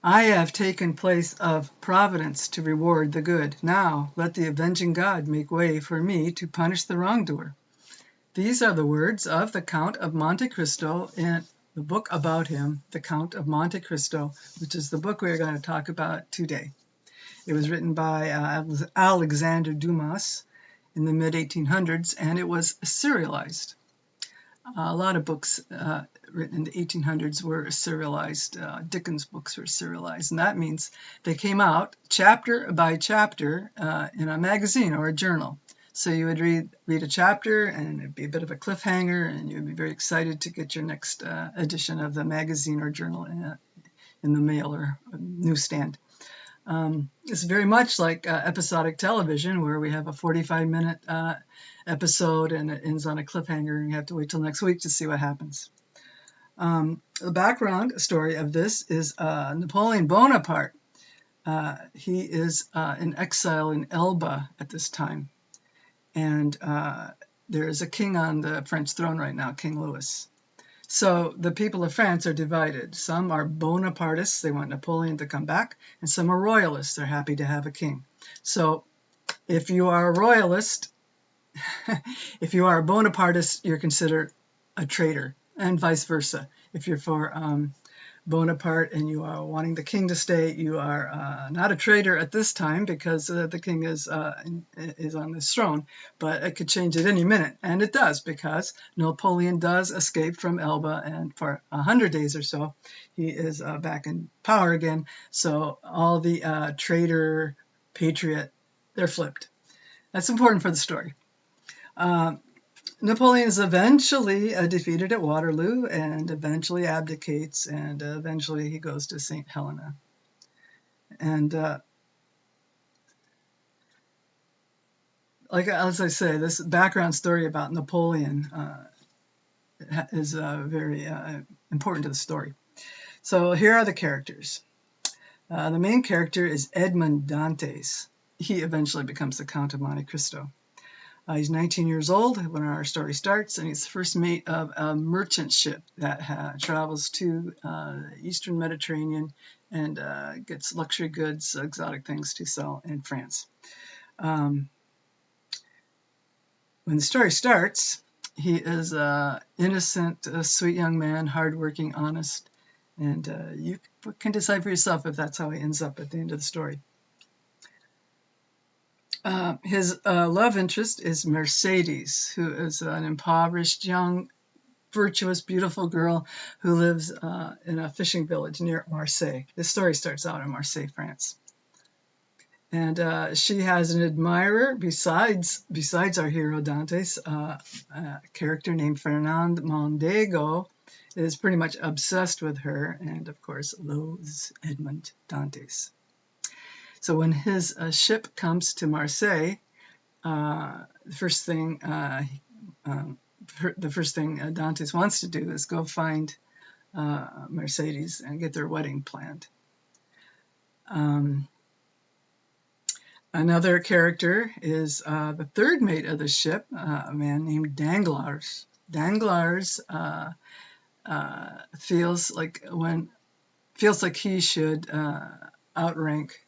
I have taken place of providence to reward the good. Now let the avenging God make way for me to punish the wrongdoer. These are the words of the Count of Monte Cristo in the book about him, the Count of Monte Cristo, which is the book we're going to talk about today. It was written by Alexander Dumas in the mid-1800s, and it was serialized. A lot of books written in the 1800s were serialized. Dickens' books were serialized, and that means they came out chapter by chapter in a magazine or a journal. So you would read a chapter, and it'd be a bit of a cliffhanger, and you'd be very excited to get your next edition of the magazine or journal in the mail or newsstand. It's very much like episodic television, where we have a 45-minute episode and it ends on a cliffhanger, and you have to wait till next week to see what happens. The background story of this is Napoleon Bonaparte. He is in exile in Elba at this time, and there is a king on the French throne right now, King Louis. So the people of France are divided. Some are Bonapartists, they want Napoleon to come back, and some are royalists, they're happy to have a king. So if you are a royalist, if you are a Bonapartist, you're considered a traitor, and vice versa. If you're for Bonaparte and you are wanting the king to stay, you are not a traitor at this time, because the king is on this throne, but it could change at any minute, and it does, because Napoleon does escape from Elba, and for 100 days or so he is back in power again. So all the traitor, patriot, they're flipped. That's important for the story. Napoleon is eventually defeated at Waterloo, and eventually abdicates, and eventually he goes to St. Helena. And like as I say, this background story about Napoleon is very important to the story. So here are the characters. The main character is Edmond Dantes. He eventually becomes the Count of Monte Cristo. He's 19 years old when our story starts, and he's the first mate of a merchant ship that travels to the Eastern Mediterranean and gets luxury goods, exotic things to sell in France. When the story starts, he is an innocent, sweet young man, hardworking, honest, and you can decide for yourself if that's how he ends up at the end of the story. His love interest is Mercedes, who is an impoverished, young, virtuous, beautiful girl who lives in a fishing village near Marseille. This story starts out in Marseille, France. And she has an admirer besides our hero Dantes, a character named Fernand Mondego is pretty much obsessed with her, and of course loathes Edmond Dantes. So when his ship comes to Marseille, the first thing Dantes wants to do is go find Mercedes and get their wedding planned. Another character is the third mate of the ship, a man named Danglars. Danglars feels like he should outrank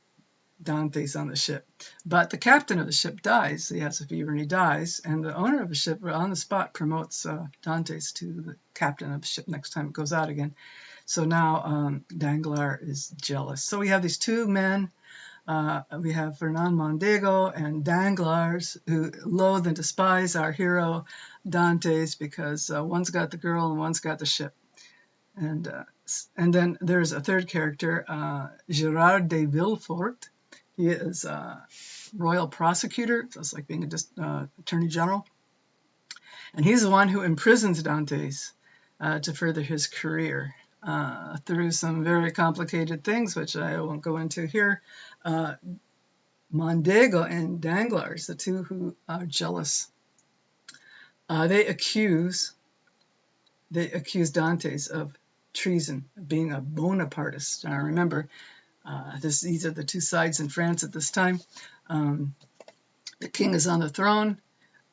Dantes on the ship, but the captain of the ship dies. He has a fever and he dies, and the owner of the ship on the spot promotes Dantes to the captain of the ship next time it goes out again. So now Danglars is jealous. So we have these two men. We have Fernand Mondego and Danglars, who loathe and despise our hero Dantes because one's got the girl and one's got the ship. And then there's a third character, Gérard de Villefort. He is a royal prosecutor, just like being an attorney general. And he's the one who imprisons Dantes to further his career through some very complicated things, which I won't go into here. Mondego and Danglars, the two who are jealous, they accuse Dantes of treason, being a Bonapartist. Now remember, these are the two sides in France at this time. The king is on the throne,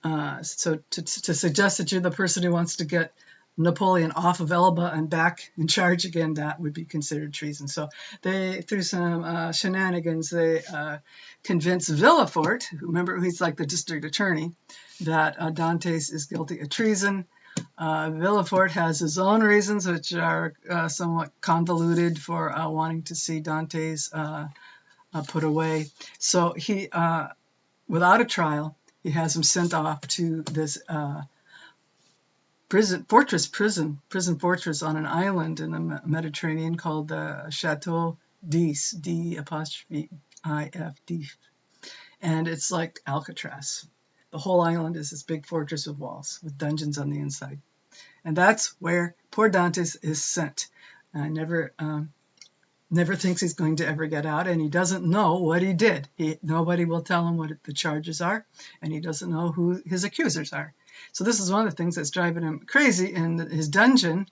so to suggest that you're the person who wants to get Napoleon off of Elba and back in charge again, that would be considered treason. So they, through some shenanigans, they convince Villefort, remember he's like the district attorney, that Dantes is guilty of treason. Villefort has his own reasons, which are somewhat convoluted for wanting to see Dantes put away. So he, without a trial, he has him sent off to this prison fortress on an island in the Mediterranean called the Chateau d'If, D''If, and it's like Alcatraz. The whole island is this big fortress with walls, with dungeons on the inside. And that's where poor Dantes is sent. Never thinks he's going to ever get out, and he doesn't know what he did. Nobody will tell him what the charges are, and he doesn't know who his accusers are. So this is one of the things that's driving him crazy in his dungeon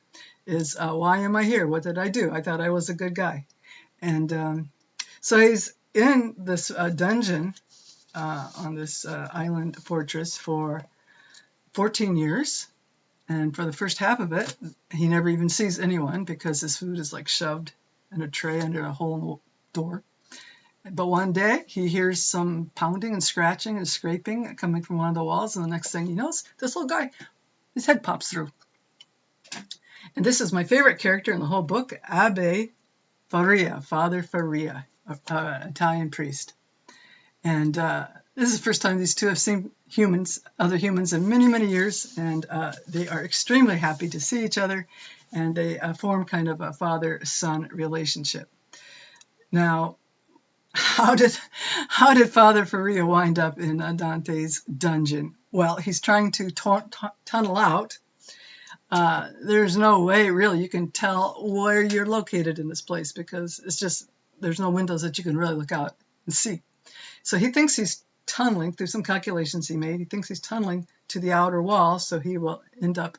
is, why am I here? What did I do? I thought I was a good guy. And so he's in this dungeon on this island fortress for 14 years. And for the first half of it, he never even sees anyone because his food is like shoved in a tray under a hole in the door. But one day he hears some pounding and scratching and scraping coming from one of the walls, and the next thing he knows, this little guy, his head pops through. And this is my favorite character in the whole book, Abbe Faria, Father Faria, Italian priest. And this is the first time these two have seen other humans in many, many years, and they are extremely happy to see each other, and they form kind of a father-son relationship. Now, how did Father Faria wind up in Dante's dungeon? Well, he's trying to tunnel out. There's no way, really, you can tell where you're located in this place because it's just, there's no windows that you can really look out and see. So he thinks he's tunneling, through some calculations he made, he thinks he's tunneling to the outer wall, so he will end up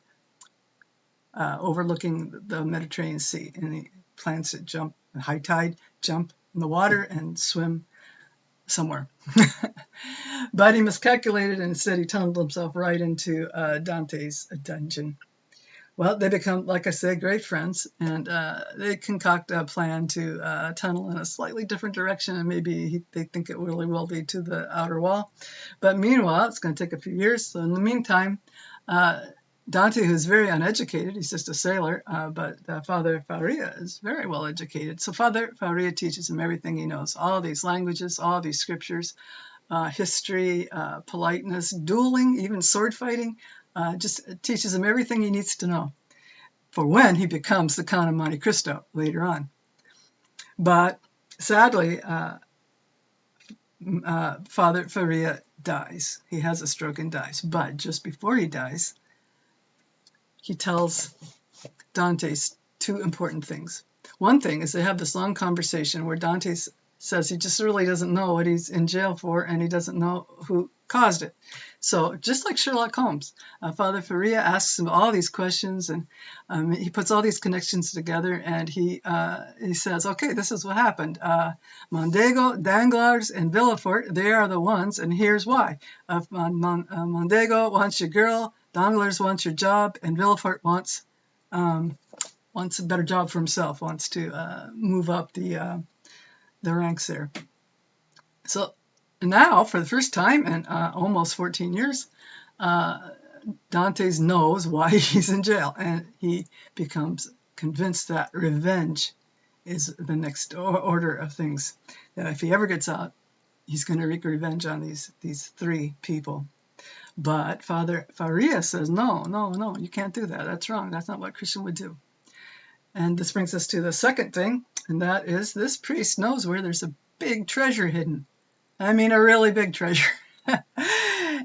overlooking the Mediterranean Sea. And he plans to jump, high tide, jump in the water and swim somewhere. But he miscalculated, and instead he tunneled himself right into Dante's dungeon. Well, they become, like I said, great friends, and they concoct a plan to tunnel in a slightly different direction, and maybe they think it really will lead to the outer wall. But meanwhile, it's going to take a few years. So in the meantime, Dante, who's very uneducated, he's just a sailor, but Father Faria is very well educated. So Father Faria teaches him everything he knows, all these languages, all these scriptures, history, politeness, dueling, even sword fighting. Just teaches him everything he needs to know for when he becomes the Count of Monte Cristo later on. But sadly, Father Faria dies. He has a stroke and dies. But just before he dies, he tells Dantes two important things. One thing is they have this long conversation where Dante says he just really doesn't know what he's in jail for, and he doesn't know who caused it. So just like Sherlock Holmes, Father Faria asks him all these questions, and he puts all these connections together, and he says, okay, this is what happened. Mondego, Danglars, and Villefort, they are the ones, and here's why. Mondego wants your girl, Danglars wants your job, and Villefort wants a better job for himself, wants to move up the ranks there. So now, for the first time in almost 14 years, Dantes knows why he's in jail, and he becomes convinced that revenge is the next order of things. That if he ever gets out, he's going to wreak revenge on these three people. But Father Faria says, no, you can't do that. That's wrong. That's not what a Christian would do. And this brings us to the second thing, and that is this priest knows where there's a big treasure hidden. I mean, a really big treasure.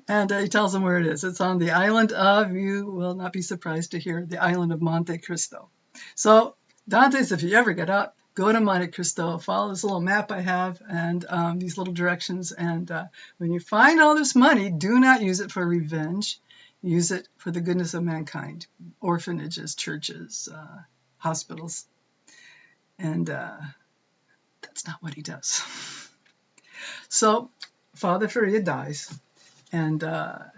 And he tells them where it is. It's on the island of, you will not be surprised to hear, the island of Monte Cristo. So, Dantes, if you ever get out, go to Monte Cristo, follow this little map I have, and these little directions. And when you find all this money, do not use it for revenge. Use it for the goodness of mankind. Orphanages, churches, hospitals. And that's not what he does. So Father Faria dies, and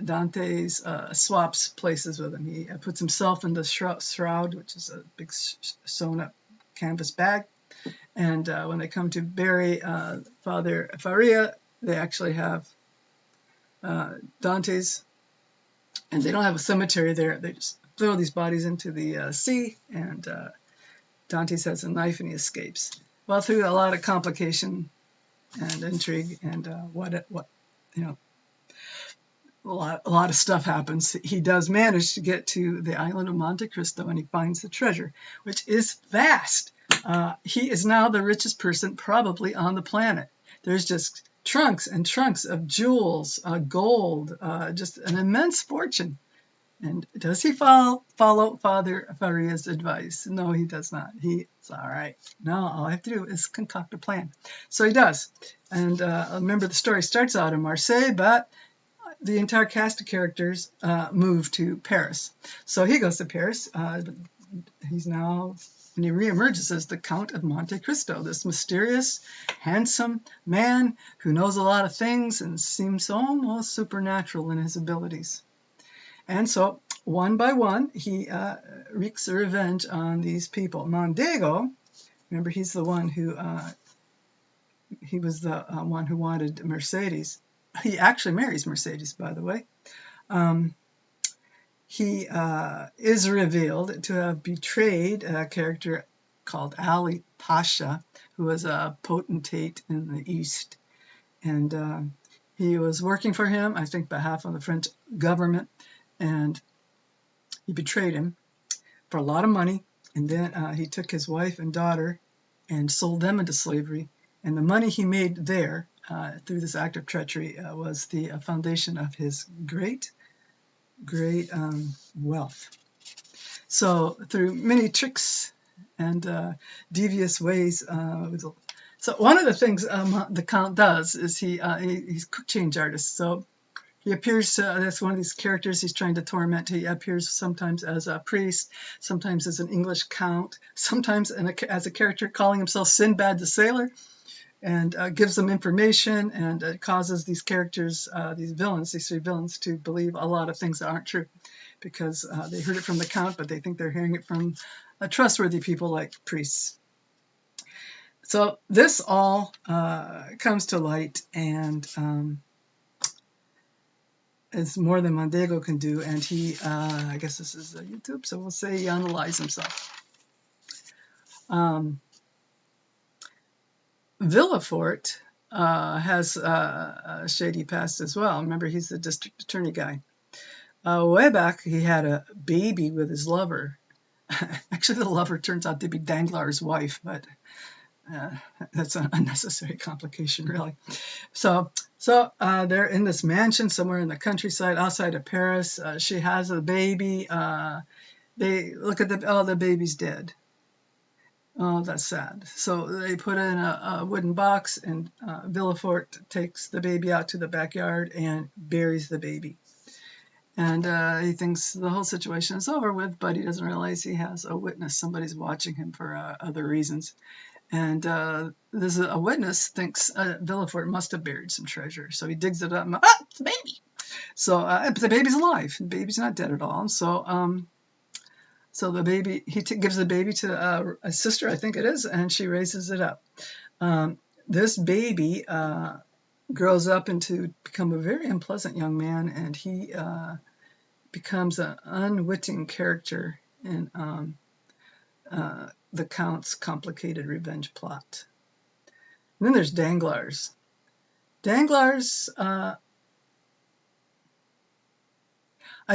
Dante's swaps places with him. He puts himself in the shroud, which is a big sewn up canvas bag. And when they come to bury Father Faria, they actually have Dante's, and they don't have a cemetery there. They just throw these bodies into the sea, and Dante's has a knife and he escapes. Well, through a lot of complication and intrigue and a lot of stuff happens. He does manage to get to the island of Monte Cristo, and he finds the treasure, which is vast. He is now the richest person probably on the planet. There's just trunks and trunks of jewels, gold, just an immense fortune. And does he follow Father Faria's advice? No, he does not. He's all right. Now all I have to do is concoct a plan. So he does. And remember, the story starts out in Marseille, but the entire cast of characters move to Paris. So he goes to Paris. He's now, and he reemerges as the Count of Monte Cristo, this mysterious, handsome man who knows a lot of things and seems almost supernatural in his abilities. And so, one by one, he wreaks revenge on these people. Mondego, remember, he's the one who, he was the one who wanted Mercedes. He actually marries Mercedes, by the way. He is revealed to have betrayed a character called Ali Pasha, who was a potentate in the East. And he was working for him, I think, behalf of the French government. And he betrayed him for a lot of money. And then he took his wife and daughter and sold them into slavery. And the money he made there, through this act of treachery, was the foundation of his great wealth. So through many tricks and devious ways, so one of the things the Count does is he's a cook change artist. So he appears, that's one of these characters he's trying to torment. He appears sometimes as a priest, sometimes as an English count, sometimes as a character calling himself Sinbad the Sailor, and gives them information, and causes these characters, these three villains, to believe a lot of things that aren't true, because they heard it from the Count, but they think they're hearing it from trustworthy people like priests. So this all comes to light, and it's more than Mondego can do, and he, I guess this is YouTube, so we'll say he analyzes himself. Villefort has a shady past as well. Remember, he's the district attorney guy. Way back, he had a baby with his lover. Actually, the lover turns out to be Danglars' wife, but that's an unnecessary complication, really. So they're in this mansion somewhere in the countryside outside of Paris. She has a baby. They look at the baby's dead. Oh, that's sad. So they put in a wooden box, and Villefort takes the baby out to the backyard and buries the baby. And he thinks the whole situation is over with, but he doesn't realize he has a witness. Somebody's watching him for other reasons. And a witness thinks Villefort must have buried some treasure. So he digs it up and, it's a baby. So but the baby's alive. The baby's not dead at all. So the baby, he gives the baby to a sister, I think it is, and she raises it up. This baby grows up into become a very unpleasant young man, and he becomes an unwitting character in the Count's complicated revenge plot. And then there's Danglars. Danglars, I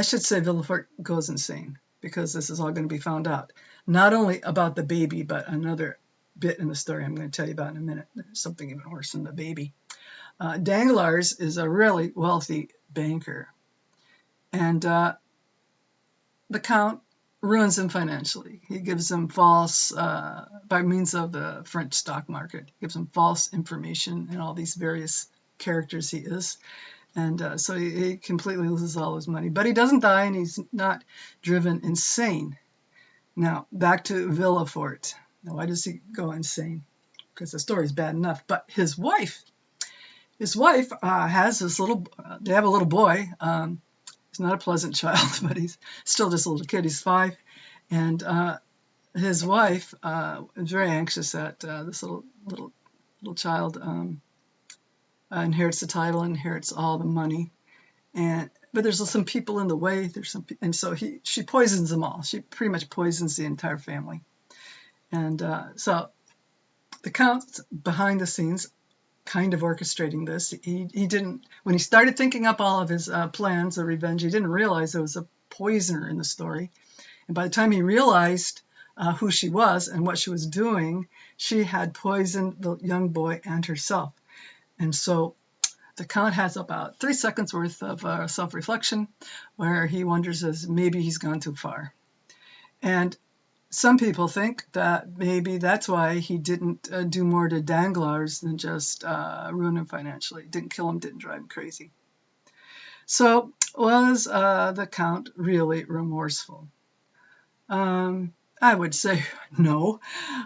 should say Villefort goes insane, because this is all going to be found out. Not only about the baby, but another bit in the story I'm going to tell you about in a minute. There's something even worse than the baby. Danglars is a really wealthy banker. And the Count ruins him financially. He gives him false, by means of the French stock market, gives him false information and all these various characters he is. And so he completely loses all his money. But he doesn't die, and he's not driven insane. Now, back to Villefort. Now, why does he go insane? Because the story's bad enough. But his wife his wife has this little, they have a little boy. He's not a pleasant child, but he's still just a little kid. He's 5. And his wife is very anxious that this little child inherits the title, inherits all the money. But there's some people in the way. And so she poisons them all. She pretty much poisons the entire family. And so the Count, behind the scenes, kind of orchestrating this. He didn't, when he started thinking up all of his plans of revenge, he didn't realize there was a poisoner in the story. And by the time he realized who she was and what she was doing, she had poisoned the young boy and herself. And so the Count has about 3 seconds worth of self-reflection where he wonders as maybe he's gone too far. And some people think that maybe that's why he didn't do more to Danglars than just ruin him financially. Didn't kill him, didn't drive him crazy. So was the Count really remorseful? I would say no.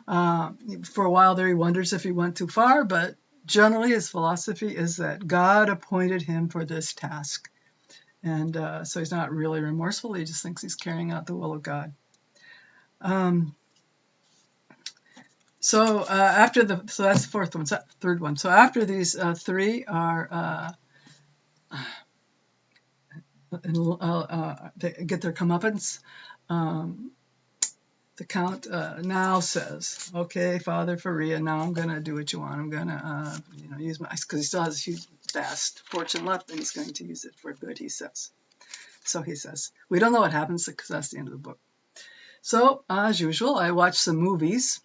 For a while there he wonders if he went too far, but generally his philosophy is that God appointed him for this task. And so he's not really remorseful, he just thinks he's carrying out the will of God. So after so that's the third one. So after these 3 are they get their comeuppance, the Count now says, "Okay, Father Faria, now I'm going to do what you want. I'm going to, use my, because he still has a huge, vast fortune left, and he's going to use it for good." He says. So he says, we don't know what happens because that's the end of the book. So as usual, I watched some movies.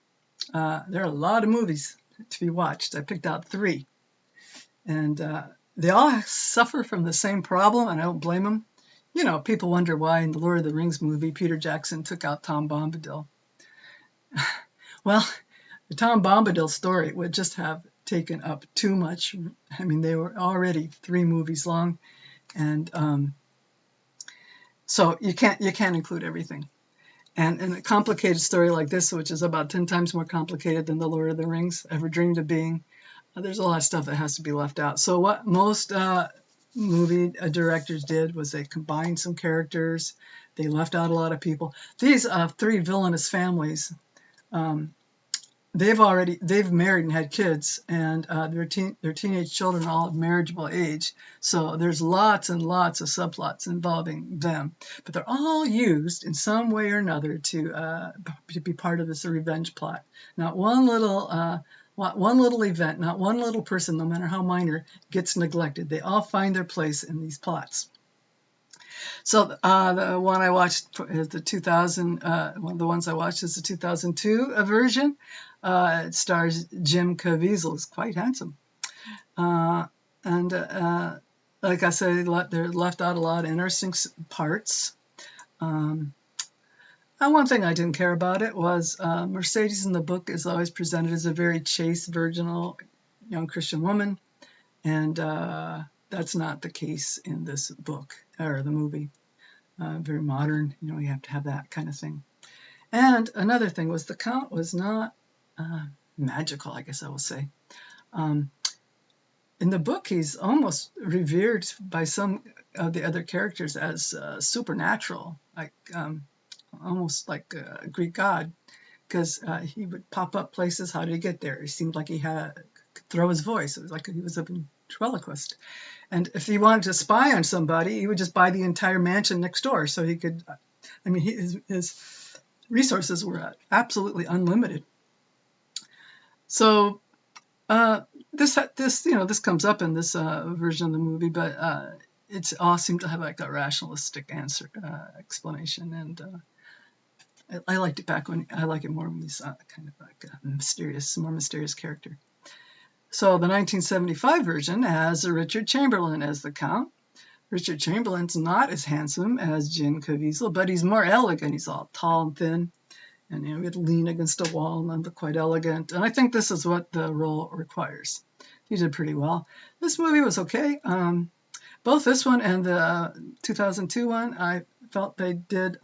There are a lot of movies to be watched. I picked out 3, and they all suffer from the same problem, and I don't blame them. People wonder why in the Lord of the Rings movie, Peter Jackson took out Tom Bombadil. Well, the Tom Bombadil story would just have taken up too much. I mean, they were already 3 movies long, and so you can't include everything. And in a complicated story like this, which is about 10 times more complicated than the Lord of the Rings ever dreamed of being, there's a lot of stuff that has to be left out. So what most movie directors did was they combined some characters. They left out a lot of people. These 3 villainous families, they've married and had kids, and their teenage children are all of marriageable age. So there's lots and lots of subplots involving them, but they're all used in some way or another to be part of this revenge plot. Not one little event, not one little person, no matter how minor, gets neglected. They all find their place in these plots. So the one I watched is the 2000. One of the ones I watched is the 2002 version. It stars Jim Caviezel. He's quite handsome, and like I said, they left out a lot of interesting parts. And one thing I didn't care about it was Mercedes in the book is always presented as a very chaste, virginal young Christian woman, and that's not the case in this book or the movie. Very modern, you have to have that kind of thing. And another thing was the Count was not magical, I guess I will say. In the book, he's almost revered by some of the other characters as supernatural, like almost like a Greek god, because he would pop up places. How did he get there? It seemed like he could throw his voice. It was like he was a ventriloquist. And if he wanted to spy on somebody, he would just buy the entire mansion next door. So he could, his resources were absolutely unlimited. So this comes up in this version of the movie, but it's all seemed to have like a rationalistic explanation, and I liked it back when I like it more when he's kind of like a more mysterious character. So the 1975 version has Richard Chamberlain as the Count. Richard Chamberlain's not as handsome as Jim Caviezel, but he's more elegant. He's all tall and thin, and he'd lean against a wall and look quite elegant. And I think this is what the role requires. He did pretty well. This movie was okay. Both this one and the 2002 one, I felt they did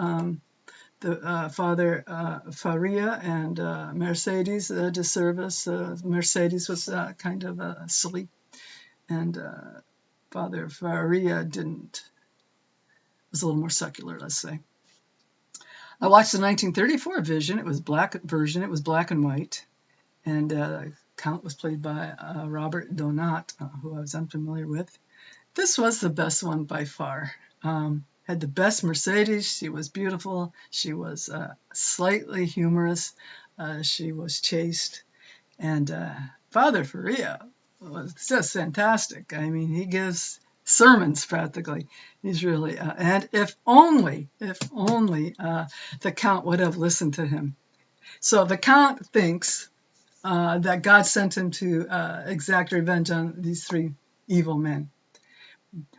the Father Faria and Mercedes disservice. Mercedes was kind of silly, and Father Faria was a little more secular, let's say. I watched the 1934 version. It was black and white, and Count was played by Robert Donat, who I was unfamiliar with. This was the best one by far. Had the best Mercedes. She was beautiful. She was slightly humorous. She was chaste. And Father Faria was just fantastic. I mean, he gives sermons practically. He's really, and if only the Count would have listened to him. So the Count thinks that God sent him to exact revenge on these three evil men.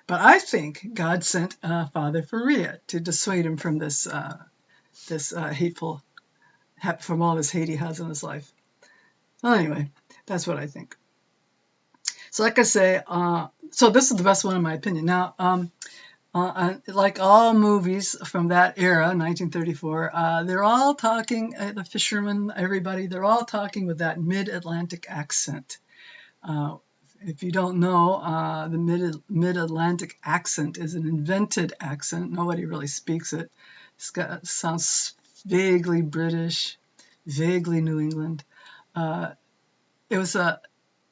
But I think God sent Father Faria to dissuade him from this hateful, from all this hate he has in his life. Well, anyway, that's what I think. So like I say, so this is the best one in my opinion. Now, like all movies from that era, 1934, they're all talking, the fishermen, everybody, they're all talking with that mid-Atlantic accent. If you don't know, the mid-Atlantic accent is an invented accent. Nobody really speaks it. It sounds vaguely British, vaguely New England. It was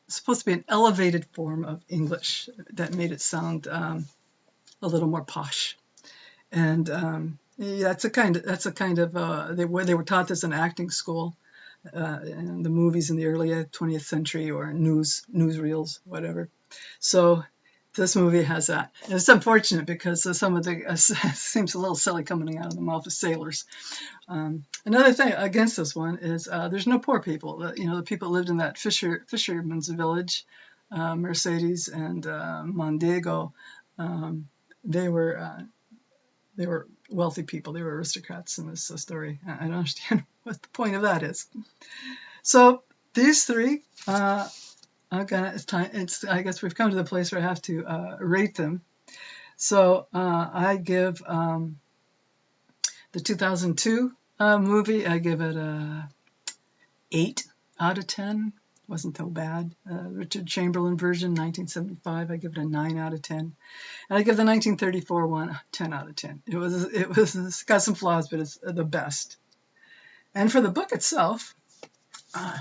supposed to be an elevated form of English that made it sound a little more posh. And that's a kind of they were taught this in acting school. In the movies in the early 20th century, or newsreels, whatever. So this movie has that. And it's unfortunate because some of the seems a little silly coming out of the mouth of sailors. Another thing against this one is there's no poor people. The people lived in that fisherman's village, Mercedes and Mondego. They were wealthy people. They were aristocrats in this story. I don't understand what the point of that is. So these three, I guess we've come to the place where I have to rate them. So I give the 2002 movie, I give it a 8 out of 10. Wasn't so bad. Richard Chamberlain version, 1975, I give it a 9 out of 10. And I give the 1934 one a 10 out of 10. It's got some flaws, but it's the best. And for the book itself, I'm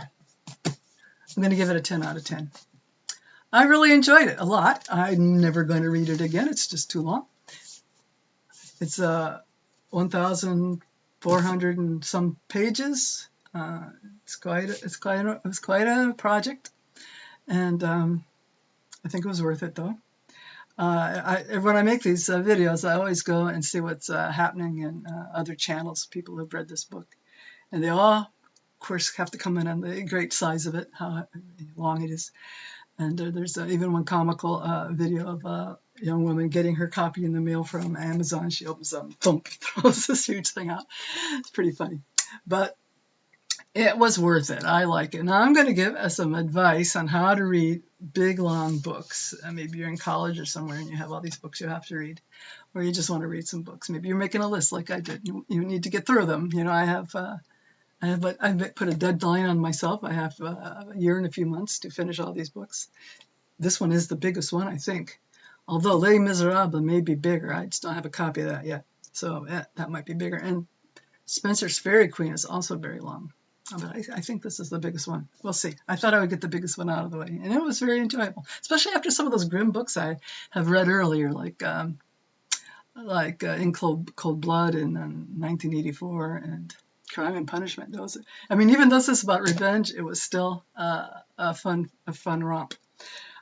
going to give it a 10 out of 10. I really enjoyed it a lot. I'm never going to read it again. It's just too long. It's 1,400 and some pages. It was quite a project, and I think it was worth it though. When I make these videos, I always go and see what's happening in other channels, people who've read this book, and they all, of course, have to comment on the great size of it, how long it is. And there's even one comical video of a young woman getting her copy in the mail from Amazon. She opens up and thump, throws this huge thing out. It's pretty funny, but it was worth it. I like it. Now I'm going to give some advice on how to read big, long books. Maybe you're in college or somewhere and you have all these books you have to read, or you just want to read some books. Maybe you're making a list like I did. You need to get through them. I've put a deadline on myself. I have a year and a few months to finish all these books. This one is the biggest one, I think. Although Les Miserables may be bigger. I just don't have a copy of that yet. So that might be bigger. And Spencer's Fairy Queen is also very long. But I think this is the biggest one. We'll see. I thought I would get the biggest one out of the way. And it was very enjoyable, especially after some of those grim books I have read earlier, like In Cold Blood in 1984 and Crime and Punishment. Even though this is about revenge, it was still a fun romp.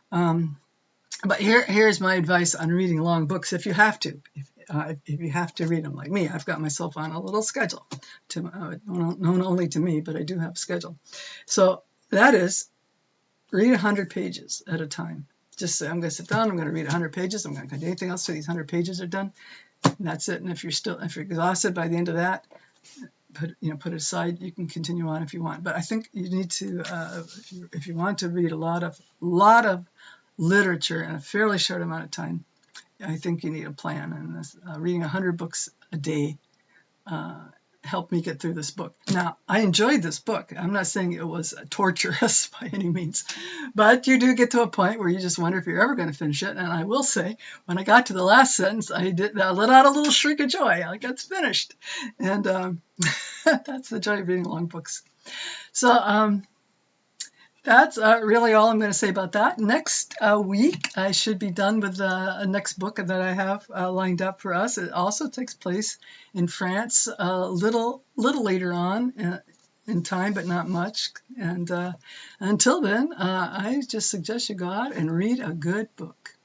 But here's my advice on reading long books if you have to. If you have to read them like me, I've got myself on a little schedule, known only to me, but I do have a schedule. So that is, read 100 pages at a time. Just say, I'm going to sit down, I'm going to read 100 pages, I'm not going to do anything else till these 100 pages are done. And that's it. And if you're exhausted by the end of that, put it aside. You can continue on if you want. But I think you need to, if you want to read a lot of literature in a fairly short amount of time, I think you need a plan. And reading 100 books a day helped me get through this book. Now, I enjoyed this book. I'm not saying it was torturous by any means, but you do get to a point where you just wonder if you're ever going to finish it. And I will say, when I got to the last sentence, I let out a little shriek of joy. Like, it's finished. And that's the joy of reading long books. So that's really all I'm going to say about that. Next week, I should be done with the next book that I have lined up for us. It also takes place in France a little later on in time, but not much. And until then, I just suggest you go out and read a good book.